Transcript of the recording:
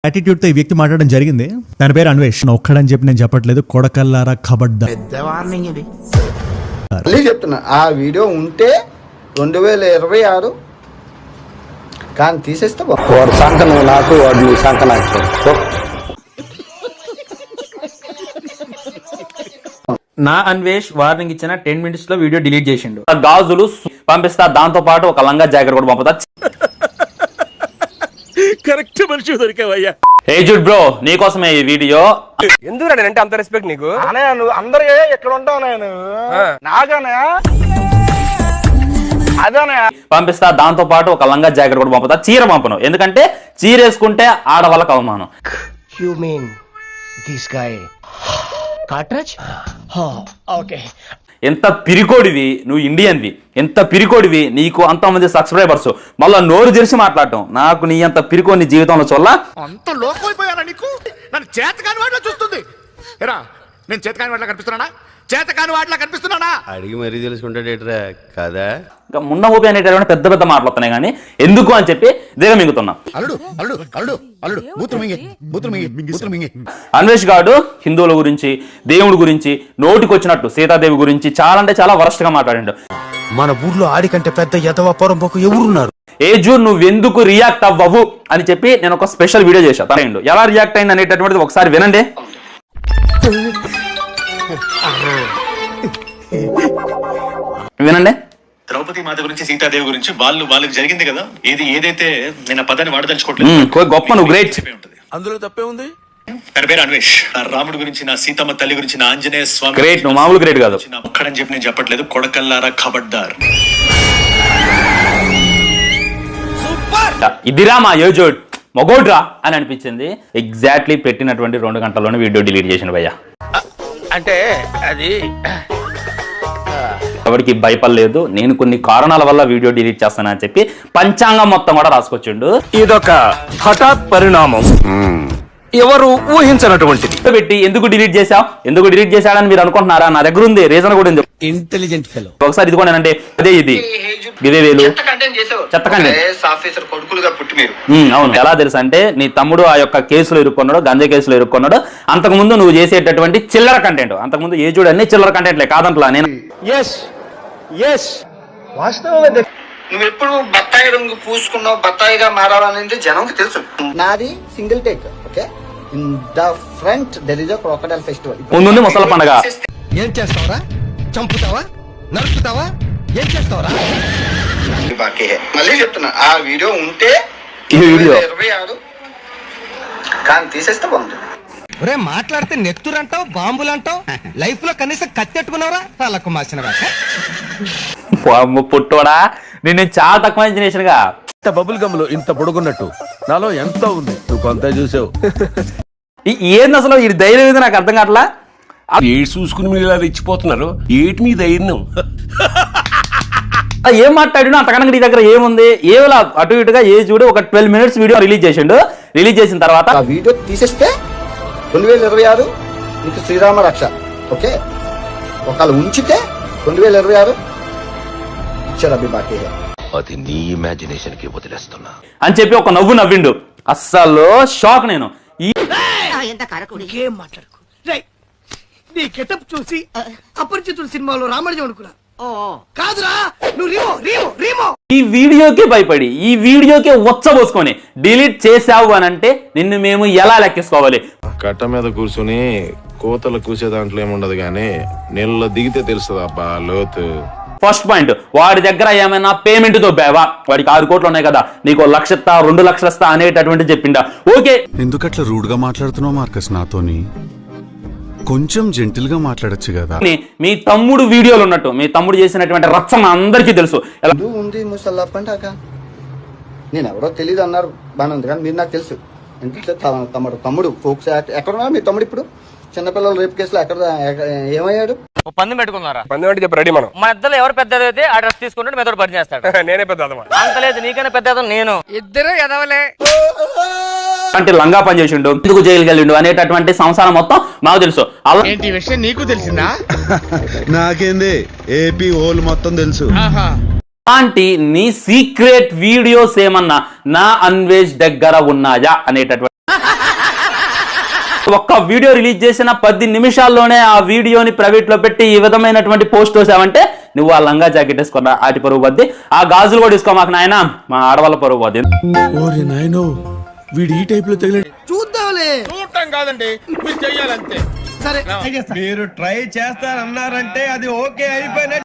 Attitude తో ఈ వ్యక్తి మాట్లాడడం జరిగింది. తన పేరు అన్వేష్. ఒక్కడని చెప్పి నేను చెప్పట్లేదు, కొడకల్లారా ఖబర్దార్. మళ్ళీ చెప్తున్నా, ఆ వీడియో ఉంటే 2026 కానీ తీసేస్తే వాడు సంఖ నువ్వు నాకు, వాడు నీ సంఖ నాకు. నా అన్వేష్ వార్నింగ్ ఇచ్చిన 10 minutes లో వీడియో డిలీట్ చేసిండు. గాజులు పంపిస్తా, దాంతో పాటు ఒక లంగా జాకెట్ కూడా పంపుతా. కరెక్ట్ మనిషి దొరికావయ్యా. హే జుడ్ బ్రో, నీకోసమే ఈ వీడియో. ఎందుకు అంటే అంత రెస్పెక్ట్ నీకు? నువ్వు అందరూ ఎక్కడ ఉంటావు? నేను నాగానే అదేనా పంపిస్తా, దాంతో పాటు ఒక లంగా జాకెట్ కూడా పంపుతా. చీర పంపను, ఎందుకంటే చీర వేసుకుంటే ఆడవాళ్ళకి అవమానం. You mean this guy? Cartridge? Oh, okay. ఎంత పిరికోడివి నువ్వు, ఇండియన్వి, ఎంత పిరికోడివి, నీకు అంతమంది సబ్స్క్రైబర్స్, మళ్ళా నోరు తెరిచి మాట్లాడటం. నాకు నీ అంత పిరికో నీ జీవితంలో చూడాల. అంత లోకమైపోయానా నీకు? నన్ను చేతకాని వాటిలో చూస్తుంది. ఎరా, నేను చేతకాని వాటిలో కనిపిస్తున్నానా? చేతకాని వాటిలో కనిపిస్తున్నానా? అడిగి మరీ తెలుసుకుంటాడేట్రా కదా. ఇంకా మున్న ఊపి అనేటటువంటి పెద్ద పెద్ద మాట్లాడుతున్నాయి కానీ ఎందుకు అని చెప్పి దిగమింగుతున్నా. అన్వేష్ గాడు హిందువుల గురించి, దేవుడి గురించి, నోటికొచ్చినట్టు సీతాదేవి గురించి చాలా అంటే చాలా వరస్ట్ గా మాట్లాడిండు. మన ఊర్లో ఆడికంటే పెద్ద యతవ పొరంపోకు ఎవరున్నారు? ఏ జూన్ నువ్వెందుకు రియాక్ట్ అవ్వవు అని చెప్పి నేను ఒక స్పెషల్ వీడియో చేశాను. ఎలా రియాక్ట్ అయింది అనేటటువంటిది ఒకసారి వినండి. వినండి. ద్రౌపది మాత గురించి, సీతాదేవి గురించి వాళ్ళకి జరిగింది కదా, ఏదైతే నేను పదాన్ని వాడదలుచుకోవట్లేదు. గొప్ప, నువ్వు గ్రేట్. అందులో తప్పే ఉంది. తన పేరు అన్వేష్. నా రాముడి గురించి, నా సీతమ్మ తల్లి గురించి, నా ఆంజనేయ స్వామి గ్రేట్. నువ్వు మామూలు గ్రేట్ కాదు. ఒక్కడని చెప్పి నేను చెప్పట్లేదు, కొడకల్లారా ఖబర్దార్. ఇదిరా మా యోజోడ్ మొగోడ్రా అని అనిపించింది. ఎగ్జాక్ట్లీ పెట్టినటువంటి 2 గంటల్లోనే వీడియో డిలీట్ చేసిన భయ్యా. అంటే అది ఎవరికి భయపడలేదు, నేను కొన్ని కారణాల వల్ల వీడియో డిలీట్ చేస్తానని చెప్పి పంచాంగం మొత్తం కూడా రాసుకొచ్చిండు. ఇదొక హఠాత్ పరిణామం, ఎవరు ఊహించినటువంటిది. పెట్టి ఎందుకు డిలీట్ చేశాడని మీరు అనుకుంటున్నారా? నా దగ్గర ఉంది రీజన్ కూడా ఉంది. Intelligent fellow. ఒకసారి ఇది కూడా అంటే అదే ఇది ఇదే వేలు చెత్త కంటెంట్. అవును. ఎలా తెలుసు అంటే నీ తమ్ముడు ఆ యొక్క కేసులో ఇరుక్కున్నాడు, గంజా కేసులో ఇరుక్కున్నాడు. అంతకుముందు నువ్వు చేసేటటువంటి చిల్లర కంటెంట్, అంతకుముందు ఏ చూడు అన్ని చిల్లర కంటెంట్లే కాదంటలా నేను. నువ్వు ఎప్పుడు బత్తాయి రంగు పూసుకున్నావు, బత్తాయిగా మారాలనేది జనంకి తెలుసు. నాది single take. Okay, in the front there is a crocodile festival. ముందు ముసల పండగ. ఏం చేస్తావరా? చంపుతావా? నరుకుతావా? ఏం చేస్తావరా? మళ్ళీ చెప్తున్నా, ఆ వీడియో ఉంటే ఈ వీడియో 2026 కానీ తీసేస్తే బాగుంటుంది. ఒరే, మాట్లాడితే నెత్తురంటావు, బాంబులంటావు. లైఫ్ లో కనీసం కత్తెట్టుకున్నావరా? వాళ్ళకు మార్చిన పుట్టోడా, నేను చాలా తక్కువ ఇన్ఫర్మేషన్ గా. బబుల్ గమ్ లో ఇంత పొడుగున్నట్టు నాలో ఎంత ఉంది, నువ్వు కొంత చూసావు. ఏంది అసలు ఈ ధైర్యం ఏది నాకు అర్థం కావట్లా. ఏడు చూసుకుని మీరు ఇలా రెచ్చిపోతున్నారు, ఏటి మీ ధైర్యం? ఏం మాట్లాడినా అంతకన్నా నీ దగ్గర ఏముంది? ఏలా అటు ఇటుగా ఏ చూడు ఒక 12 minutes వీడియో రిలీజ్ చేసిండు. రిలీజ్ చేసిన తర్వాత ఆ వీడియో తీసేస్తే 2026 నీకు శ్రీరామ రక్ష. ఓకే, ఒకవేళ ఉంచితే 2026 ఇచ్చాడు అభి బాకీ. అది నీ ఇమాజినేషన్ కి వదిలేస్తున్నా అని చెప్పి ఒక నవ్వు నవ్విండు. అస్సలు షాక్ నేను. ఏం మాట్లాడుకో. నీ గెటప్ చూసి అపరిచితుడు సినిమాలో రామరాజు అనుకున్నా. కాదురా, నువ్వు రీమో. ఈ వీడియోకే భయపడి, ఈ వీడియోకే ఉచ్చబోసుకొని డిలీట్ చేసావు అని అంటే నిన్ను మేము ఎలా లెక్కేసుకోవాలి? కట్ట మీద కూర్చుని కోతలు కూసే దాంట్లో ఏముండదు గానీ నీళ్ళలో దిగితే తెలుస్తుంది అబ్బా లోతు. ఫస్ట్ పాయింట్, వాడి దగ్గర ఏమైనా పేమెంట్ దొబ్బావా? వాడికి 6 కోట్లు ఉన్నాయి కదా, నీకు 1 లక్ష ఇస్తా, 2 లక్షలు ఇస్తా అనేటటువంటి చెప్పిండా? ఓకే, ఎందుకట్లా రూడ్ గా మాట్లాడుతున్నావు మార్కస్? నాతోని కొంచెం జెంటిల్ గా మాట్లాడొచ్చు కదా. మీ తమ్ముడు వీడియోలు ఉన్నట్టు మీ తమ్ముడు చేసినటువంటి రచ్చన అందరికీ తెలుసు. ఉంది ముసల్లా పంటాక నేను ఎవరో తెలియదు అన్నారు, బాగానే ఉంది కానీ మీరు నాకు తెలుసు. ఎందుకంటే తమ్ముడు ఫోక్స్ ఎక్కడున్నారు మీ తమ్ముడు? ఇప్పుడు చిన్నపిల్లల రేపు కేసులో ఏమయ్యాడు? పందెం పెట్టుకున్నారా? పందెం అంటే చెప్పు, రెడీ మనం. మా ఇద్దరు ఎవరు పెద్ద అయితే ఆ డ్రెస్ తీసుకుంటే మీతో పని చేస్తాడు. నేనే పెద్ద అంత లేదు, నీకైనా పెద్ద నేను. ఇద్దరు ఎదవలే అంటే లంగా పని చేసిండు, ఎందుకు జైలుకి వెళ్ళిండు అనేటటువంటి సంసారం మొత్తం మాకు తెలుసు. ఏంటి విషయం నీకు తెలిసిందా? నాకేంది, ఏపీ హోల్ మొత్తం తెలుసు. అలాంటి నీ సీక్రెట్ వీడియోస్ ఏమన్నా నా అన్వేష్ దగ్గర ఉన్నాయా అనేటటువంటి ఒక్క వీడియో రిలీజ్ చేసిన 10 నిమిషాల్లోనే ఆ వీడియోని ప్రైవేట్ లో పెట్టి ఈ విధమైనటువంటి పోస్ట్ వేసావంటే నువ్వు ఆ లంగా జాకెట్ వేసుకున్నా ఆటి పరువు పోద్ది, ఆ గాజులు కూడా తీసుకో మాకు నాయన, మా ఆడవాళ్ళ పరువు పోద్ది. ఓరి నాయనో వీడు ఈ టైప్ లో తగిలాడు. చూద్దాంలే. చూడటం కాదండి మీరు చెయ్యాలంతే. సరే మీరు ట్రై చేస్తారన్నారంటే అది ఓకే అయిపోయిన